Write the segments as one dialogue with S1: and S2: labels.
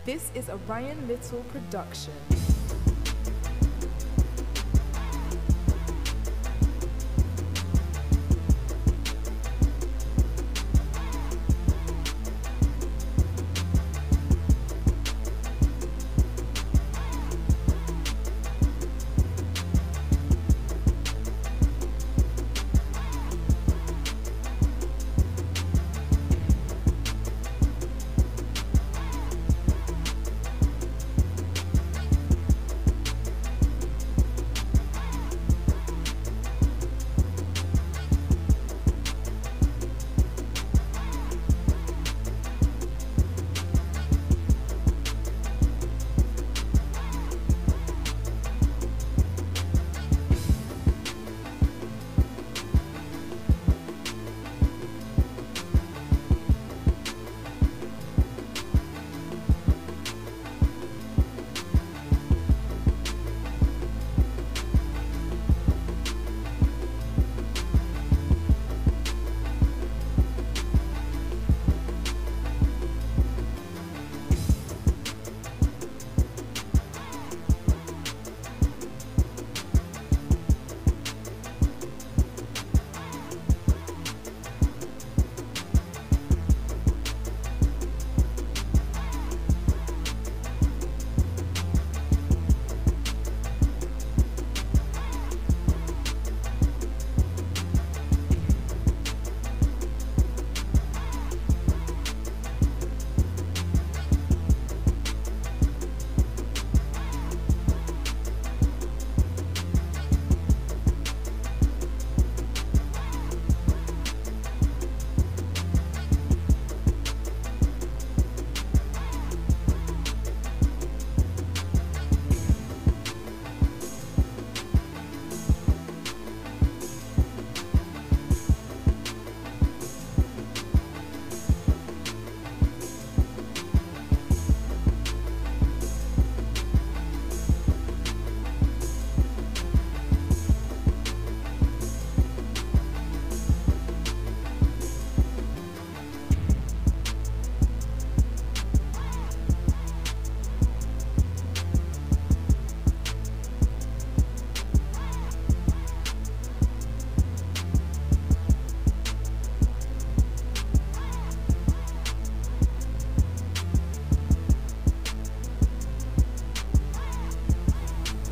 S1: This is a Ryan Little production.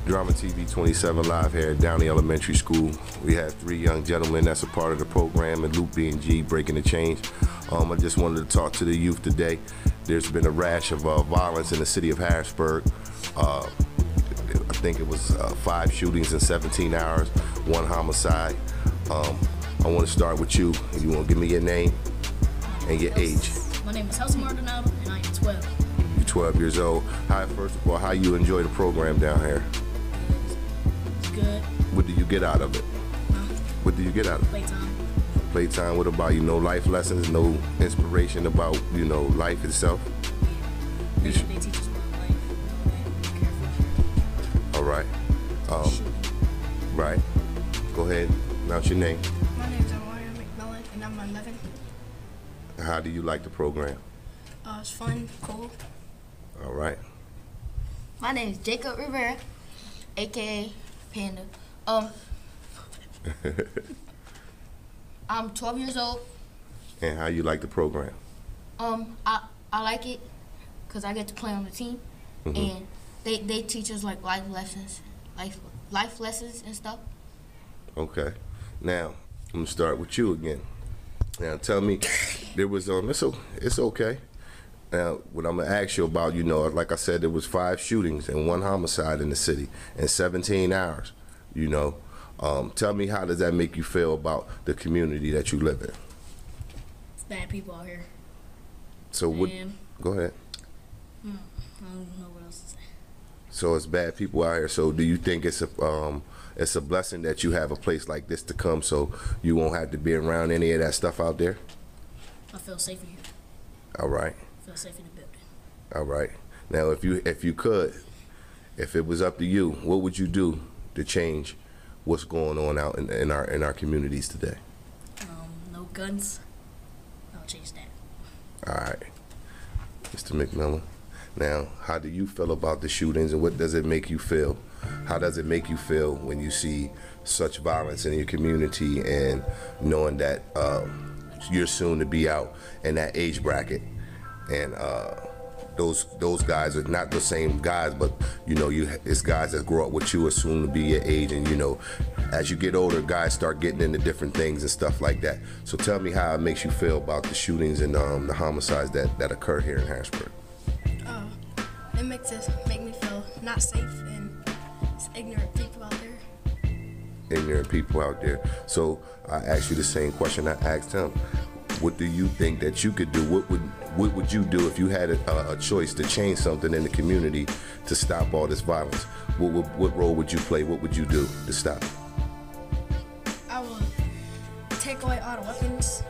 S2: D.R.A.M.A TV 27 live here at Downey Elementary School. We have three young gentlemen that's a part of the program, and Luke B and G breaking the change. I just wanted to talk to the youth today. There's been a rash of violence in the city of Harrisburg. I think it was 5 shootings in 17 hours, 1 homicide. I want to start with you. You want to give me your name and your age?
S3: My name is Harrisburg, and I am 12.
S2: You're 12 years old. First of all, how you enjoy the program down here?
S3: It's good.
S2: What do you get out of it? What do you get out of it?
S3: Playtime.
S2: Playtime. What about, life lessons, no inspiration about, life itself?
S3: They teach us about life, be careful.
S2: All right. Right. Go ahead. Announce your name.
S4: My name is D.R.A.M.A, and I'm 11.
S2: How do you like the program?
S4: It's fun, cool.
S2: All right.
S5: My name is Jacob Rivera, aka Panda. I'm 12 years old.
S2: And how you like the program?
S5: I like it because I get to play on the team, and they teach us like life lessons and stuff.
S2: Okay. Now I'm gonna start with you again. Now tell me, there was it's okay. Now what I'm gonna ask you about, like I said, there was 5 shootings and 1 homicide in the city in 17 hours. Tell me, how does that make you feel about the community that you live in?
S3: It's bad people out here.
S2: So what? Go ahead.
S3: I don't know what else to say.
S2: So it's bad people out here. So do you think it's a blessing that you have a place like this to come, so you won't have to be around any of that stuff out there?
S3: I feel safe here.
S2: All right.
S3: I feel safe in the building.
S2: All right. Now, if you could, if it was up to you, what would you do to change what's going on out in our communities today?
S3: No guns. I'll change that.
S2: All right. Mr. McMillan. Now, how do you feel about the shootings, and what does it make you feel? How does it make you feel when you see such violence in your community and knowing that you're soon to be out in that age bracket, and those guys are not the same guys, but it's guys that grow up with you, are soon to be your age, and as you get older, guys start getting into different things and stuff like that. So tell me how it makes you feel about the shootings and the homicides that occur here in Harrisburg.
S4: It make me feel not safe, and it's ignorant people out there.
S2: Ignorant people out there. So I asked you the same question I asked him. What do you think that you could do? What would you do if you had a choice to change something in the community to stop all this violence? What role would you play? What would you do to stop?
S4: I would take away all the weapons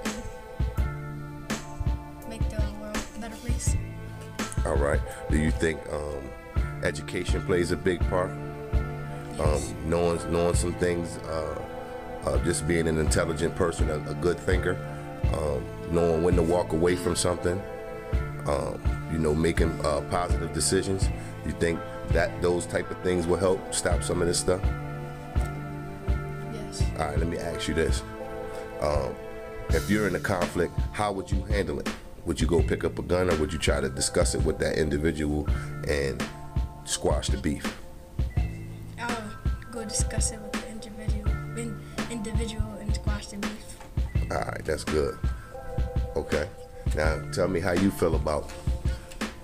S4: and make the world a better place.
S2: All right. Do you think education plays a big part? Knowing some things, just being an intelligent person, a good thinker, knowing when to walk away from something, making positive decisions. You think that those type of things will help stop some of this stuff?
S4: Yes.
S2: All right, let me ask you this. If you're in a conflict, how would you handle it? Would you go pick up a gun, or would you try to discuss it with that individual and squash the beef?
S4: I'll go discuss it with the individual and squash the beef.
S2: All right, that's good. Okay. Now, tell me how you feel about,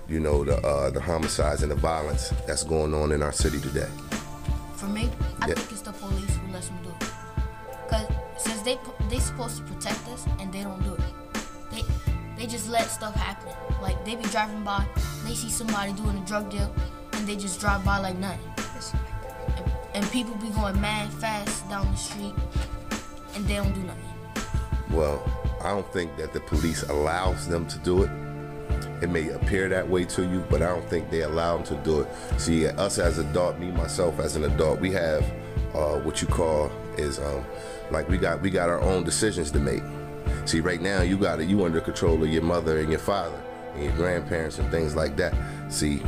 S2: the homicides and the violence that's going on in our city today.
S5: For me, I think it's the police who lets them do it. Because since they supposed to protect us, and they don't do it. They just let stuff happen. Like, they be driving by, they see somebody doing a drug deal, and they just drive by like nothing. And people be going mad fast down the street, and they don't do nothing.
S2: Well, I don't think that the police allows them to do it. It may appear that way to you, but I don't think they allow them to do it. See, us as adult, me myself as an adult, we have what you call is we got our own decisions to make. See, right now you under control of your mother and your father and your grandparents and things like that. See,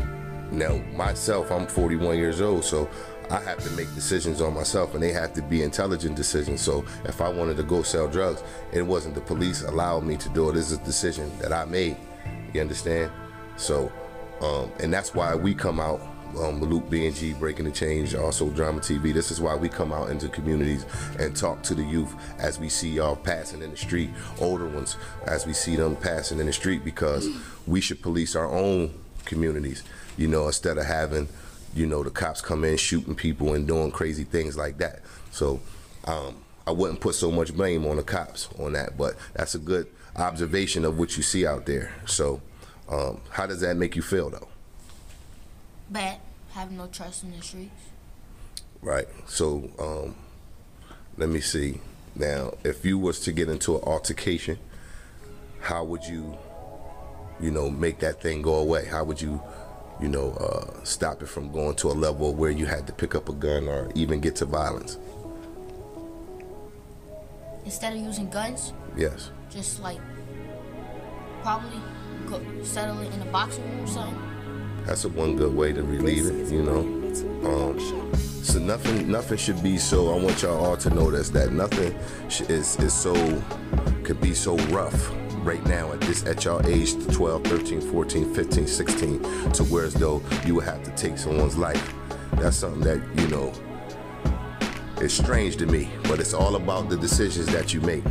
S2: now myself, I'm 41 years old, so I have to make decisions on myself, and they have to be intelligent decisions. So if I wanted to go sell drugs, it wasn't the police allowed me to do it. It's a decision that I made. You understand? So, and that's why we come out, Luke B&G, Breaking the Change, also D.R.A.M.A TV. This is why we come out into communities and talk to the youth as we see y'all passing in the street, older ones, as we see them passing in the street, because we should police our own communities, instead of having, the cops come in shooting people and doing crazy things like that. So I wouldn't put so much blame on the cops on that, but that's a good observation of what you see out there. So how does that make you feel, though?
S5: Bad. Have no trust in the streets.
S2: Right. So let me see. Now, if you was to get into an altercation, how would you, make that thing go away? How would you, stop it from going to a level where you had to pick up a gun or even get to violence?
S5: Instead of using guns,
S2: Yes.
S5: just probably settle it in a boxing room or something.
S2: That's one good way to relieve it, So nothing should be so. I want y'all all to know that nothing could be so rough right now at y'all age 12, 13, 14, 15, 16, to where as though you would have to take someone's life. That's something that it's strange to me, but it's all about the decisions that you make.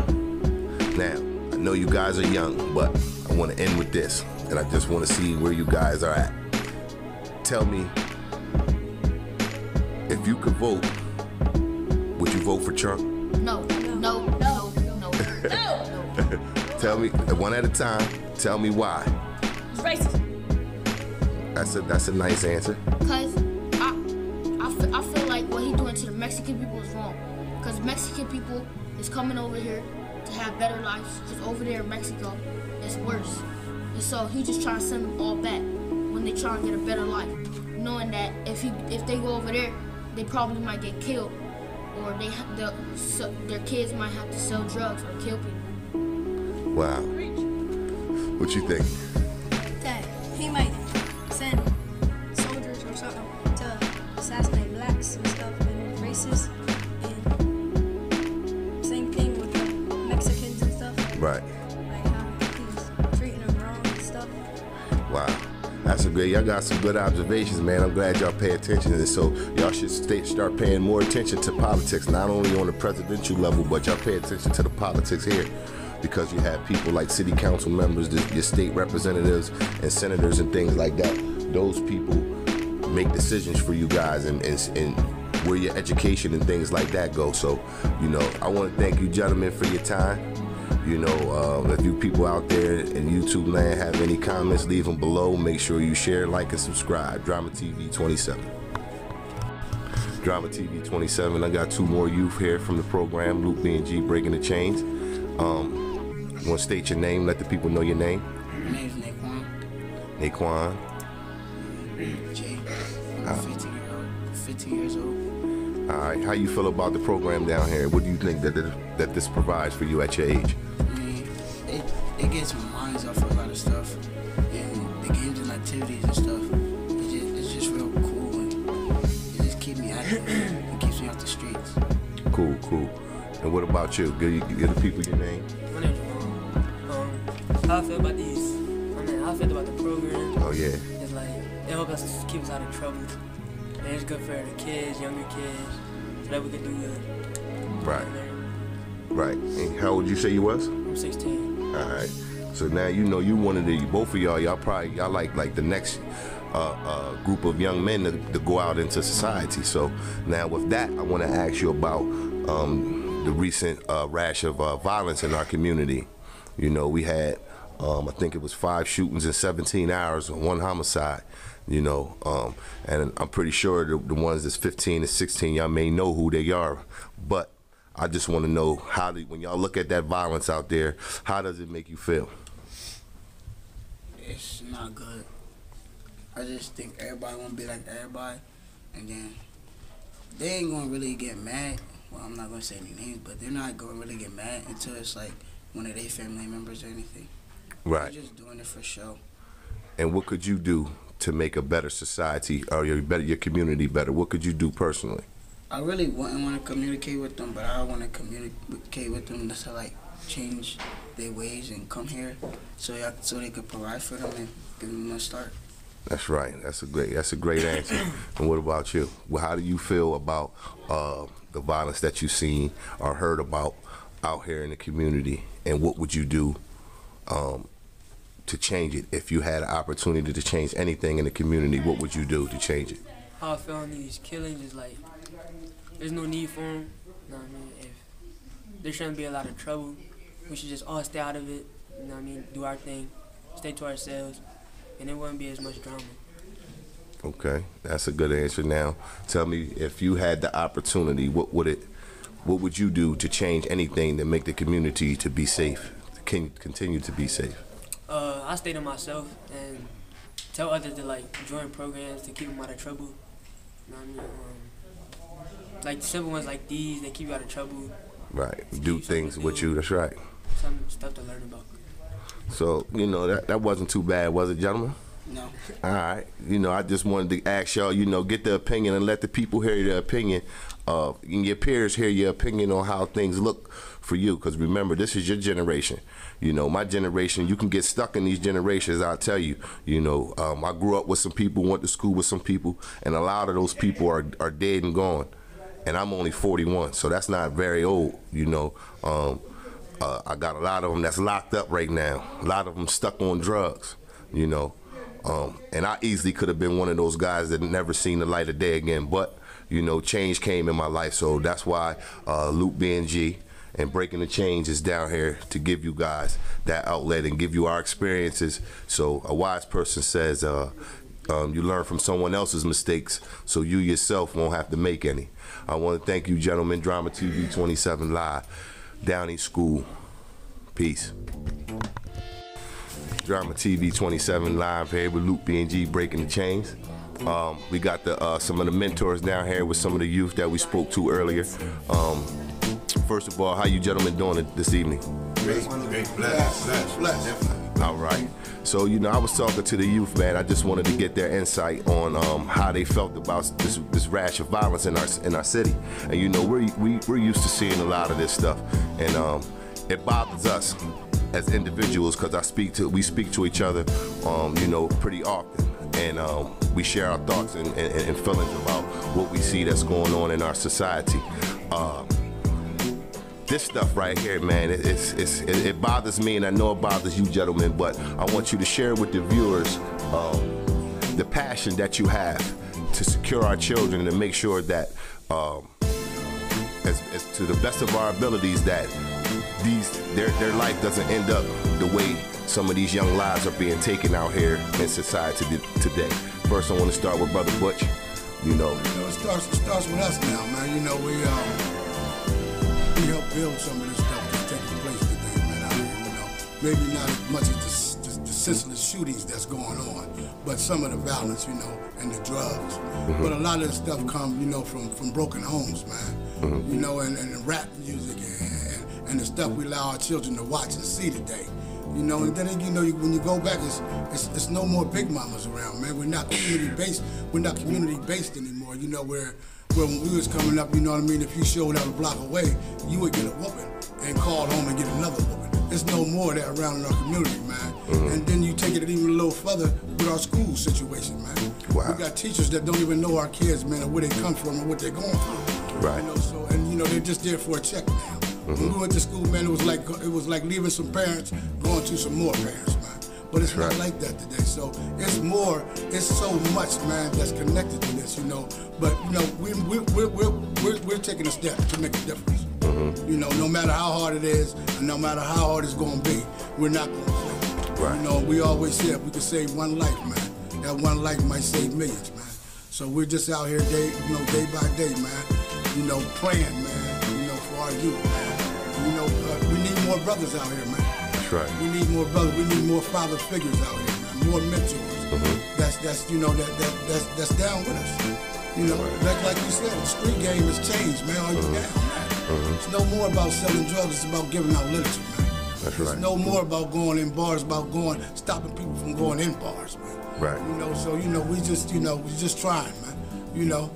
S2: Now, I know you guys are young, but I want to end with this, and I just want to see where you guys are at. Tell me, if you could vote, would you vote for Trump?
S5: No.
S2: Tell me, one at a time, tell me why.
S5: It's racist.
S2: That's a nice answer.
S5: Because I feel like what he's doing to the Mexican people is wrong. Because Mexican people is coming over here to have better lives. Because over there in Mexico, it's worse. And so he's just trying to send them all back when they try and get a better life, knowing that if they go over there, they probably might get killed, or their kids might have to sell drugs or kill people.
S2: Wow. What you think?
S4: That he might send places. And same thing with the Mexicans and stuff.
S2: Right.
S4: Like how he's treating them wrong and stuff.
S2: Wow. That's a great, y'all got some good observations, man. I'm glad y'all pay attention to this. So y'all should start paying more attention to politics, not only on the presidential level, but y'all pay attention to the politics here, because you have people like city council members, your state representatives and senators and things like that. Those people make decisions for you guys and where your education and things like that go. So, I want to thank you gentlemen for your time. If you people out there in YouTube land have any comments, leave them below. Make sure you share, like, and subscribe. D.R.A.M.A TV 27. D.R.A.M.A TV 27. I got two more youth here from the program, Luke B&G, Breaking the Chains. You want to state your name, let the people know your name?
S6: My name is Naquan.
S2: Naquan.
S6: Jay. I'm 15 years old.
S2: All right, how you feel about the program down here? What do you think that this provides for you at your age?
S6: I mean, it gets my minds off of a lot of stuff, and the games and activities and stuff. It's just real cool, and it just keeps me active. It keeps me off the streets.
S2: Cool. And what about you? Give the people your name.
S7: My name's Juan. How I feel about how I feel about the program.
S2: Oh yeah.
S7: It's like it helps us keep us out of trouble. And it's good for the kids, younger kids, so that we can do good.
S2: Right. And how old you say you was?
S7: I'm 16.
S2: All right. So now you one of both of y'all like the next group of young men to go out into society. So now with that, I want to ask you about the recent rash of violence in our community. We had I think it was 5 shootings in 17 hours and 1 homicide. And I'm pretty sure the ones that's 15 and 16, y'all may know who they are, but I just want to know when y'all look at that violence out there, how does it make you feel?
S6: It's not good. I just think everybody want to be like everybody, and then they ain't gonna really get mad. Well, I'm not gonna say any names, but they're not gonna really get mad until it's like one of their family members or anything.
S2: Right.
S6: They're just doing it for show.
S2: And what could you do to make a better society or your community better? What could you do personally?
S6: I really wouldn't want to communicate with them, but I want to communicate with them to like change their ways and come here so they could provide for them and give them a start.
S2: That's right. That's a great answer. And what about you? Well, how do you feel about the violence that you've seen or heard about out here in the community? And what would you do to change it? If you had an opportunity to change anything in the community, what would you do to change it?
S7: How I feel on these killings is like, there's no need for them. You know what I mean? If there shouldn't be a lot of trouble, we should just all stay out of it. You know what I mean? Do our thing, stay to ourselves, and there wouldn't be as much drama.
S2: Okay, that's a good answer. Now, tell me, if you had the opportunity, what would you do to change anything to make the community to be safe, to continue to be safe?
S7: I stay to myself and tell others to like join programs to keep them out of trouble. You know what I mean? Like simple ones like these, they keep you out of trouble.
S2: Right. Do things with you. That's right.
S7: Some stuff to learn about.
S2: So that wasn't too bad, was it, gentlemen?
S6: No.
S2: All right. I just wanted to ask y'all, get the opinion and let the people hear their opinion. And your peers hear your opinion on how things look for you. Because remember, this is your generation. My generation, you can get stuck in these generations, I'll tell you. I grew up with some people, went to school with some people, and a lot of those people are dead and gone. And I'm only 41, so that's not very old, I got a lot of them that's locked up right now. A lot of them stuck on drugs, and I easily could have been one of those guys that never seen the light of day again. But, change came in my life, so that's why Luke B&G and Breaking the Chains is down here to give you guys that outlet and give you our experiences. So a wise person says you learn from someone else's mistakes so you yourself won't have to make any. I want to thank you, gentlemen. D.R.A.M.A TV 27 live, Downey School. Peace. D.R.A.M.A TV 27 live here with Luke B&G, Breaking the Chains. We got some of the mentors down here with some of the youth that we spoke to earlier. First of all, how you gentlemen doing this evening?
S8: Great, blessed.
S2: All right. So, you know, I was talking to the youth, man. I just wanted to get their insight on how they felt about this rash of violence in our city. And, you know, we're used to seeing a lot of this stuff. And it bothers us as individuals because we speak to each other, you know, pretty often. And we share our thoughts and feelings about what we see that's going on in our society. This stuff right here, man, it bothers me, and I know it bothers you, gentlemen, but I want you to share with the viewers the passion that you have to secure our children and to make sure that, as to the best of our abilities, that their life doesn't end up the way some of these young lives are being taken out here in society today. First, I want to start with Brother Butch. You know,
S8: it starts with us now, man. You know, we help build some of this stuff that's taking place today, man, out here, you know. Maybe not as much as the senseless shootings that's going on, but some of the violence, you know, and the drugs. But a lot of the stuff comes, you know, from broken homes, man. You know, and the rap music and the stuff we allow our children to watch and see today. You know, and then, you know, when you go back, it's no more big mamas around, man. We're not community-based. We're not community-based anymore, you know, where when we was coming up, you know what I mean, if you showed out a block away, you would get a whooping and call home and get another whooping. There's no more of that around in our community, man. And then you take it even a little further with our school situation, man.
S2: Wow.
S8: We got teachers that don't even know our kids, man, or where they come from or what they're going through.
S2: Right.
S8: You know, so, and you know, they're just there for a check now. When we went to school, man, it was like leaving some parents, going to some more parents, man. But it's not like that today. So it's so much, man, that's connected to this, you know. But you know, we're taking a step to make a difference. You know, no matter how hard it is, and no matter how hard it's going to be, we're not going to quit.
S2: Right.
S8: You know, we always say if we could save one life, man, that one life might save millions, man. So we're just out here day by day, man. You know, praying, man. You know, for our youth, man. You know, we need more brothers out here, man.
S2: That's right.
S8: We need more brothers. We need more father figures out here, man. More mentors. That's you know that's down with us. You know, like you said, the street game has changed, man. Are you down, man? It's no more about selling drugs. It's about giving out literature, man.
S2: That's right.
S8: It's no more about going in bars. About stopping people from going in bars, man.
S2: Right.
S8: You know, so you know we just trying, man. You know.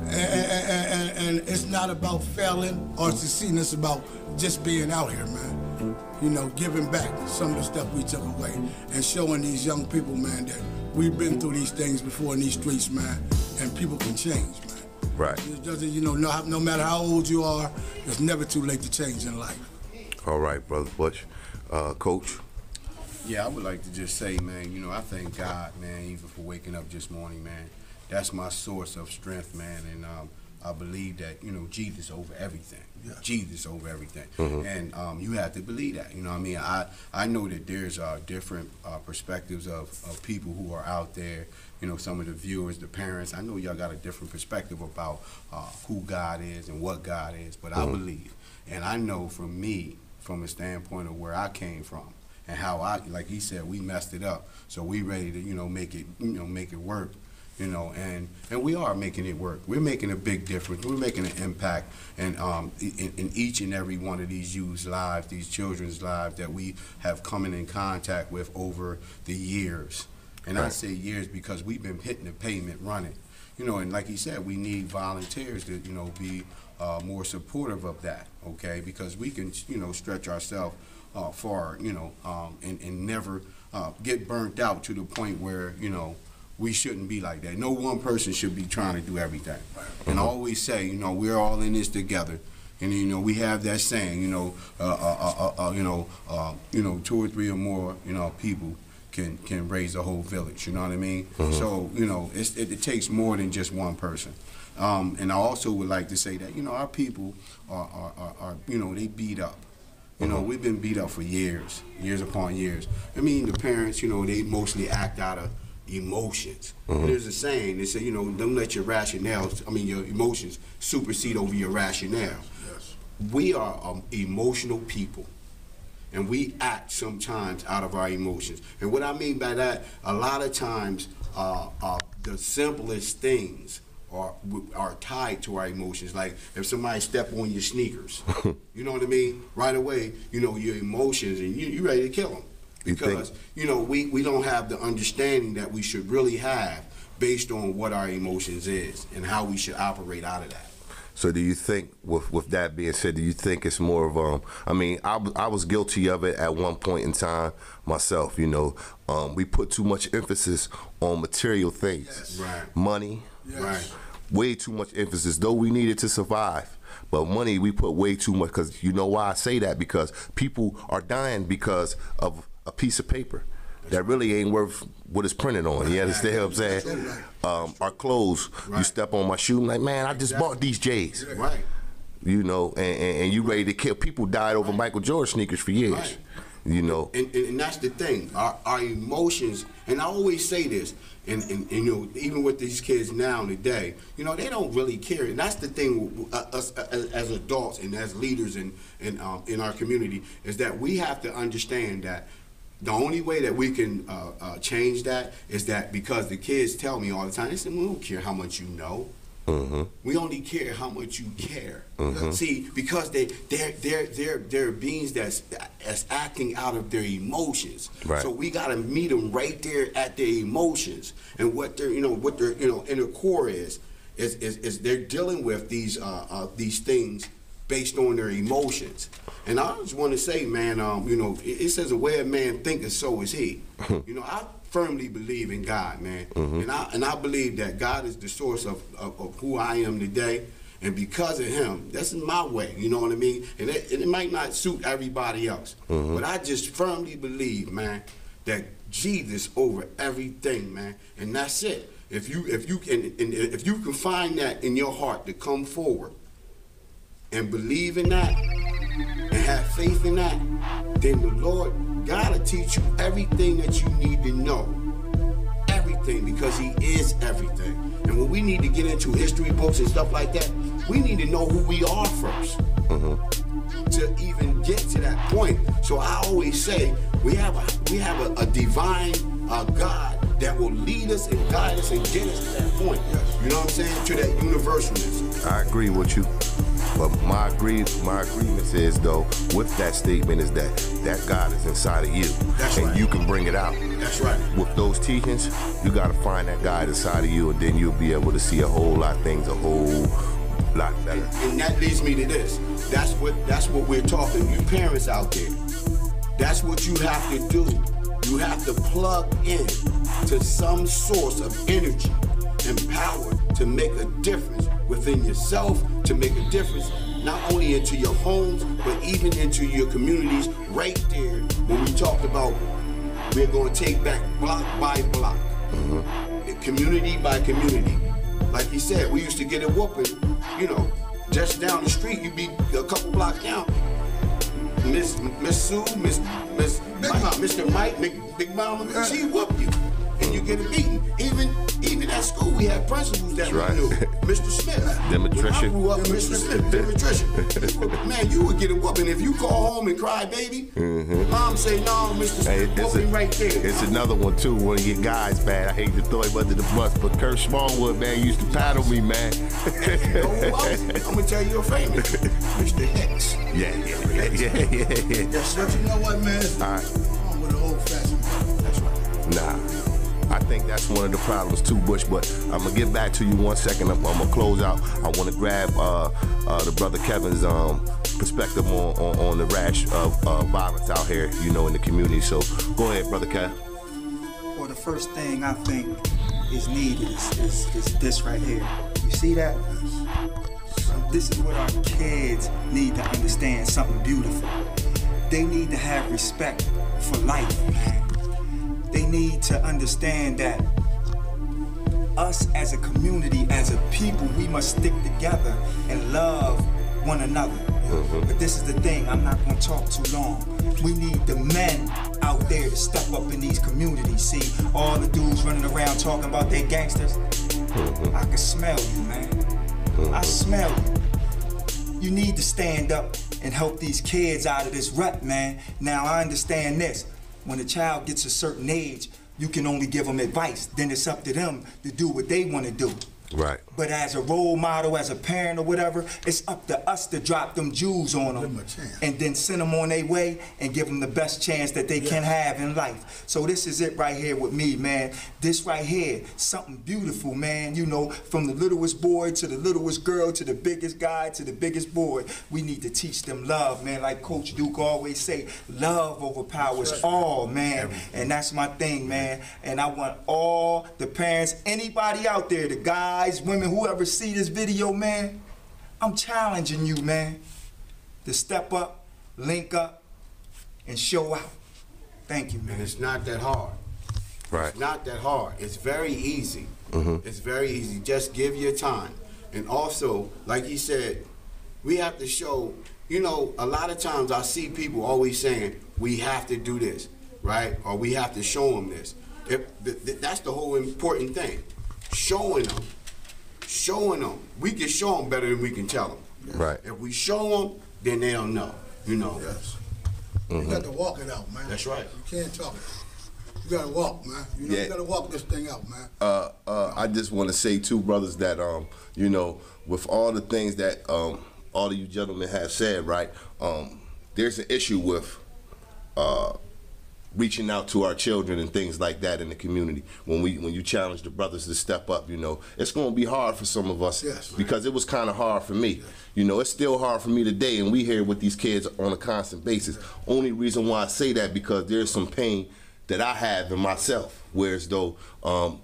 S8: And it's not about failing or succeeding. It's about just being out here, man. You know, giving back some of the stuff we took away and showing these young people, man, that we've been through these things before in these streets, man, and people can change, man.
S2: Right.
S8: It doesn't, you know, no matter how old you are, it's never too late to change in life.
S2: All right, Brother Butch. Coach?
S9: Yeah, I would like to just say, man, you know, I thank God, man, even for waking up this morning, man. That's my source of strength, man, and I believe that, you know, Jesus over everything. Yeah. Jesus over everything. And you have to believe that, you know what I mean? I know that there's different perspectives of people who are out there, you know, some of the viewers, the parents. I know y'all got a different perspective about who God is and what God is, but I believe, and I know from me, from a standpoint of where I came from, and how like he said, we messed it up, so we ready to, you know, make it work. You know, and we are making it work. We're making a big difference. We're making an impact in each and every one of these youth's lives, these children's lives that we have come in contact with over the years. And I say years because we've been hitting the pavement running. You know, and like he said, we need volunteers to, you know, be more supportive of that, okay? Because we can, you know, stretch ourselves far, you know, and never get burnt out to the point where, you know, we shouldn't be like that. No one person should be trying to do everything. And I always say, you know, we're all in this together. And you know, we have that saying, you know, two or three or more, you know, people can raise a whole village. You know what I mean? So you know, it takes more than just one person. And I also would like to say that, you know, our people are you know, they beat up. You know, we've been beat up for years upon years. I mean, the parents, you know, they mostly act out of emotions. There's a saying, they say, you know, don't let your your emotions supersede over your rationale. Yes. We are emotional people, and we act sometimes out of our emotions. And what I mean by that, a lot of times the simplest things are tied to our emotions. Like if somebody step on your sneakers, you know what I mean? Right away, you know, your emotions, and you ready to kill them. because you know we don't have the understanding that we should really have based on what our emotions is and how we should operate out of that.
S2: So do you think, with that being said, do you think it's more of, I mean, I was guilty of it at one point in time myself, you know. We put too much emphasis on material things.
S9: Yes. Right.
S2: Money.
S8: Yes.
S9: Right.
S2: Way too much emphasis, though we needed to survive. But money, we put way too much, because you know why I say that? Because people are dying because of a piece of paper that really ain't worth what it's printed on. You understand what I'm saying? Our clothes, you step on my shoe, I'm like, man, I just bought these J's.
S9: Right.
S2: You know, and you ready to kill. People died over Michael Jordan sneakers for years.
S9: Right.
S2: You know.
S9: And that's the thing. Our emotions, and I always say this, and you know, even with these kids now today, you know, they don't really care. And that's the thing, us as adults and as leaders in our community, is that we have to understand that the only way that we can change that is that, because the kids tell me all the time, they say, we don't care how much you know. We only care how much you care. See, because they're beings that's acting out of their emotions.
S2: Right.
S9: So we gotta meet them right there at their emotions, and what their inner core is they're dealing with these things based on their emotions. And I just want to say, man, you know, it says a way a man thinketh, so is he. You know, I firmly believe in God, man, and I believe that God is the source of who I am today, and because of Him, that's my way. You know what I mean? And it might not suit everybody else, but I just firmly believe, man, that Jesus over everything, man, and that's it. If you can find that in your heart to come forward and believe in that and have faith in that, then the Lord gotta teach you everything that you need to know. Everything, because He is everything. And when we need to get into history books and stuff like that, we need to know who we are first to even get to that point. So I always say we have a divine God that will lead us and guide us and get us to that point. You know what I'm saying? To that universalness.
S2: I agree with you. But my agreement is, though, with that statement, is that God is inside of you.
S9: That's
S2: and
S9: right.
S2: You can bring it out.
S9: That's right.
S2: With those teachings, you got to find that God inside of you, and then you'll be able to see a whole lot of things a whole lot better.
S9: And that leads me to this. That's what we're talking. You parents out there, that's what you have to do. You have to plug in to some source of energy and power to make a difference within yourself, to make a difference not only into your homes, but even into your communities right there. When we talked about we're going to take back block by block, community by community. Like he said, we used to get a whooping, you know, just down the street. You'd be a couple blocks down. Miss Sue, Mr. Mike, Big Mama, she whoop you, and you get a beating. Even at school, we had principals that we knew. Mr. Smith.
S2: Demetrician.
S9: When I grew up, Mr. Smith, Demetrician. Man, you would get a whooping if you call home and cry, baby. Mom say, no, Mr. Smith, whooping right there.
S2: It's another one too. One of your guys, man. I hate to throw him under the bus, but Kurt Smallwood, man, used to paddle me, man.
S9: You know who else? I'm gonna tell you a famous, Mr. Hicks.
S2: Yeah.
S8: Yes, but you know what, man?
S2: All right.
S8: I'm with an old-fashioned brother.
S9: That's right.
S2: Nah. I think that's one of the problems too, Bush, but I'm going to get back to you 1 second. I'm going to close out. I want to grab the brother Kevin's perspective on the rash of violence out here, you know, in the community. So go ahead, brother Kev.
S10: Well, the first thing I think is needed is this right here. You see that? This is what our kids need to understand, something beautiful. They need to have respect for life, man. They need to understand that us as a community, as a people, we must stick together and love one another. But this is the thing, I'm not gonna talk too long. We need the men out there to step up in these communities. See, all the dudes running around talking about they gangsters. I can smell you, man. I smell you. You need to stand up and help these kids out of this rut, man. Now, I understand this. When a child gets a certain age, you can only give them advice. Then it's up to them to do what they want to do.
S2: Right.
S10: But as a role model, as a parent or whatever, it's up to us to drop them jewels on them and then send them on their way and give them the best chance that they can have in life. So this is it right here with me, man. This right here, something beautiful, man. You know, from the littlest boy to the littlest girl to the biggest guy to the biggest boy, we need to teach them love, man. Like Coach Duke always say, love overpowers all, man. And that's my thing, man. And I want all the parents, anybody out there, the guys, women, whoever see this video, man, I'm challenging you, man, to step up, link up, and show out. Thank you, man.
S9: And it's not that hard.
S2: Right.
S9: It's not that hard. It's very easy. It's very easy. Just give your time. And also, like he said, we have to show, you know, a lot of times I see people always saying, we have to do this, right? Or we have to show them this. That's the whole important thing. Showing them. Showing them. We can show them better than we can tell them.
S2: Right.
S9: If we show them, then they'll know, you know.
S8: Yes. You got to walk it out, man.
S9: That's right.
S8: You can't talk it. You got to walk, man. You know, you got to walk this thing out, man.
S2: I just want to say, too, brothers, that, you know, with all the things that all of you gentlemen have said, right, there's an issue with reaching out to our children and things like that in the community. When you challenge the brothers to step up, you know, it's going to be hard for some of us because it was kind of hard for me. You know, it's still hard for me today, and we hear with these kids on a constant basis. Only reason why I say that because there's some pain that I have in myself, whereas though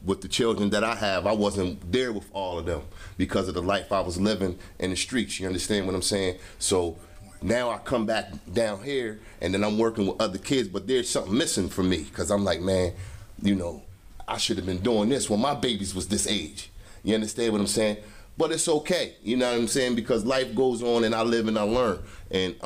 S2: with the children that I have, I wasn't there with all of them because of the life I was living in the streets. You understand what I'm saying? So now I come back down here and then I'm working with other kids, but there's something missing for me because I'm like, man, you know, I should have been doing this when my babies was this age. You understand what I'm saying? But it's okay, you know what I'm saying? Because life goes on and I live and I learn. And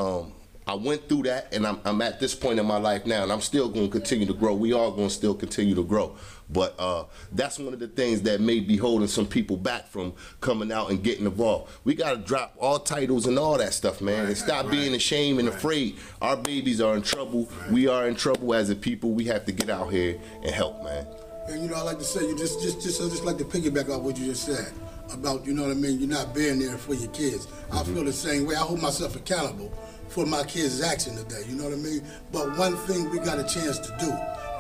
S2: I went through that and I'm at this point in my life now and I'm still going to continue to grow. We all going to still continue to grow. But that's one of the things that may be holding some people back from coming out and getting involved. We got to drop all titles and all that stuff, man, and stop being ashamed and afraid. Our babies are in trouble. We are in trouble as a people. We have to get out here and help, man.
S8: And you know, I like to say, you just like to piggyback off what you just said about, you know what I mean, you're not being there for your kids. I feel the same way. I hold myself accountable for my kids' action today, you know what I mean? But one thing we got a chance to do,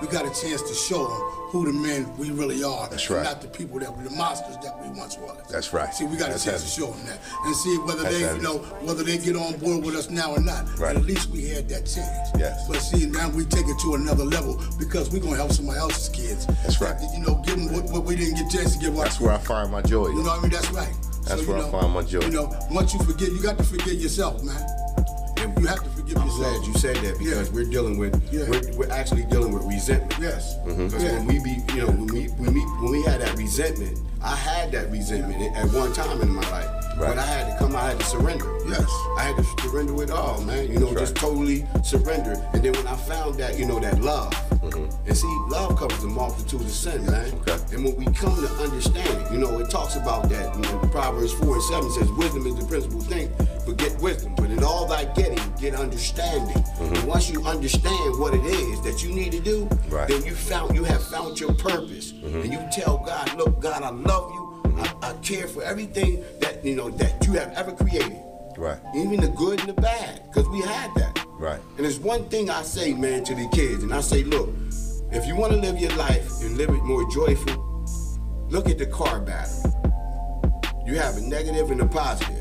S8: we got a chance to show them who the men we really are.
S2: That's right.
S8: Not the people that were the monsters that we once was.
S2: That's right.
S8: See, we got a chance to show them that and see whether they, you know, whether they get on board with us now or not.
S2: Right.
S8: At least we had that chance.
S2: Yes.
S8: But see, now we take it to another level because we're gonna help somebody else's kids.
S2: That's right.
S8: You know, give them what we didn't get a chance to give our
S2: That's where I find my joy.
S8: You know what I mean? That's right.
S2: That's where I find my joy.
S8: You know, once you forget, you got to forget yourself, man. You have to forgive yourself.
S9: I'm glad you said that because we're dealing with we're actually dealing with resentment.
S8: Yes.
S9: Because when we be, you know, when we had that resentment, I had that resentment at one time in my life.
S2: Right.
S9: But I had to surrender.
S8: Yes.
S9: I had to surrender it all, man. You know, just totally surrender. And then when I found that, you know, that love. And see, love covers a multitude of sin, man. Okay. And when we come to understand it, you know, it talks about that. You know, Proverbs 4:7 says, wisdom is the principal thing, but get wisdom. But in all thy getting, get understanding. And once you understand what it is that you need to do, then you have found your purpose. And you tell God, look, God, I love you. I care for everything that, you know, that you have ever created.
S2: Right.
S9: Even the good and the bad, because we had that.
S2: Right.
S9: And there's one thing I say, man, to the kids, and I say, look, if you want to live your life and live it more joyful, look at the car battery. You have a negative and a positive.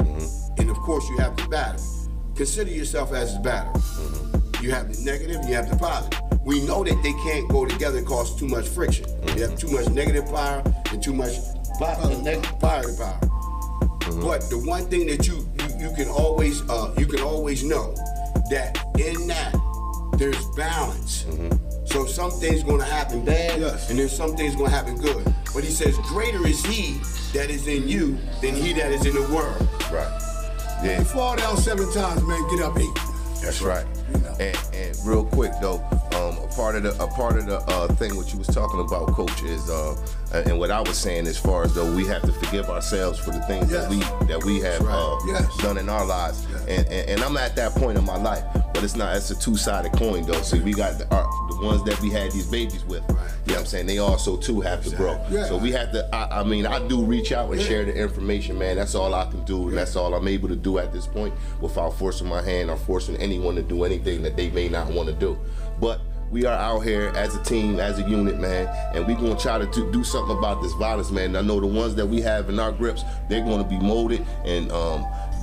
S9: And of course you have the battery. Consider yourself as the battery. You have the negative and you have the positive. We know that they can't go together because too much friction. You have too much negative power and too much positive power. But the one thing that you can always know that in that there's balance. So some things gonna happen bad, and there's some things gonna happen good. But he says, greater is he that is in you than he that is in the world.
S2: Right. Yeah.
S8: You fall down 7 times, man, get up 8.
S2: That's right. You know. And real quick though, a part of the thing what you was talking about, Coach, is and what I was saying as far as though we have to forgive ourselves for the things that we have done in our lives. And I'm at that point in my life. But but it's not. It's a two-sided coin though. See, we got the ones that we had these babies with. You know what I'm saying? They also too have to grow.
S8: Yeah.
S2: So we have to. I mean, I do reach out and share the information, man. That's all I can do, and that's all I'm able to do at this point, without forcing my hand or forcing anyone to do anything that they may not want to do. But we are out here as a team, as a unit, man, and we're gonna try to do something about this violence, man. And I know the ones that we have in our grips, they're gonna be molded, and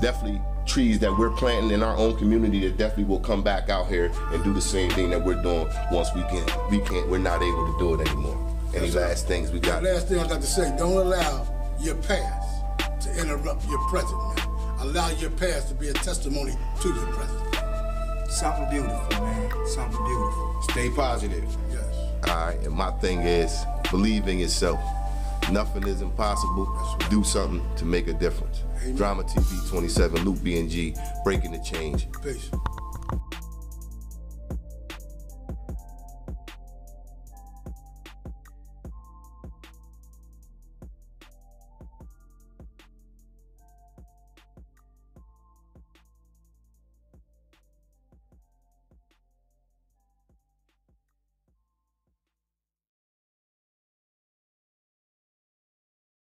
S2: definitely trees that we're planting in our own community that definitely will come back out here and do the same thing that we're doing once we're not able to do it anymore. Any last things we got?
S8: Last thing I got to say, don't allow your past to interrupt your present, man. Allow your past to be a testimony to your present.
S10: Something beautiful, man. Something beautiful.
S9: Stay positive.
S8: Yes.
S2: All right, and my thing is, believe in yourself. Nothing is impossible. Do something to make a difference.
S8: Amen.
S2: D.R.A.M.A TV 27, Luke B&G, breaking the change.
S8: Peace.